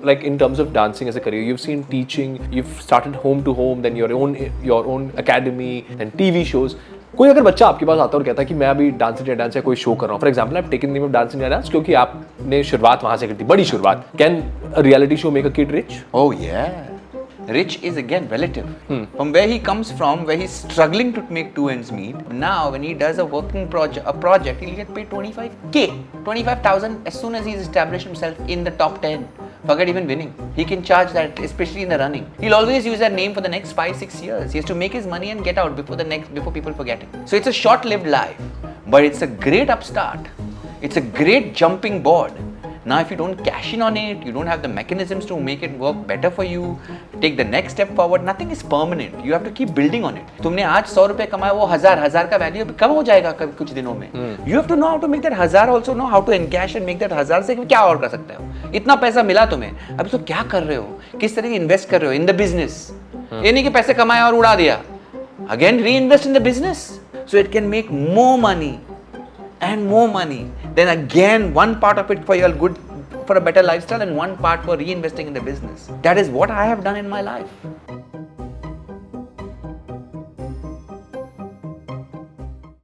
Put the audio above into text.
like in terms of dancing as a career, you've seen teaching, you've started home to home, then your own academy, then TV shows. कोई अगर बच्चा आपके पास आता है और कहता है कि मैं अभी डांस इंडिया डांस या कोई शो कर रहा हूँ, फॉर एग्जाम्पल आप taken name of dance India dance क्योंकि आपने शुरुआत वहां से की थी, बड़ी शुरुआत. Can a reality show make a kid rich? Oh yeah. Rich is again relative. From where he comes from, where he's struggling to make two ends meet. Now, when he does a project, he'll get paid 25k, 25,000 as soon as he's established himself in the top 10. Forget even winning. He can charge that, especially in the running. He'll always use that name for the next 5-6 years. He has to make his money and get out before people forget it. So it's a short-lived life, but it's a great upstart. It's a great jumping board. Now, if you don't cash in on it, you don't have the mechanisms to make it work better for you, take the next step forward, nothing is permanent. You have to keep building on it. तुमने आज 100 रुपए कमाया, वो हजार का value कम हो जाएगा कुछ दिनों में. You have to know how to make that 1000 also know how to encash and make that 1000 से क्या और कर सकते हो. इतना पैसा मिला तुम्हें, अभी तो क्या कर रहे हो, किस तरह की इन्वेस्ट कर रहे हो इन द बिजनेस. ये नहीं कि पैसे कमाए और उड़ा दिया. Again, reinvest in the business so it can make more money. And more money. Then again, one part of it for your good, for a better lifestyle, and one part for reinvesting in the business. That is what I have done in my life.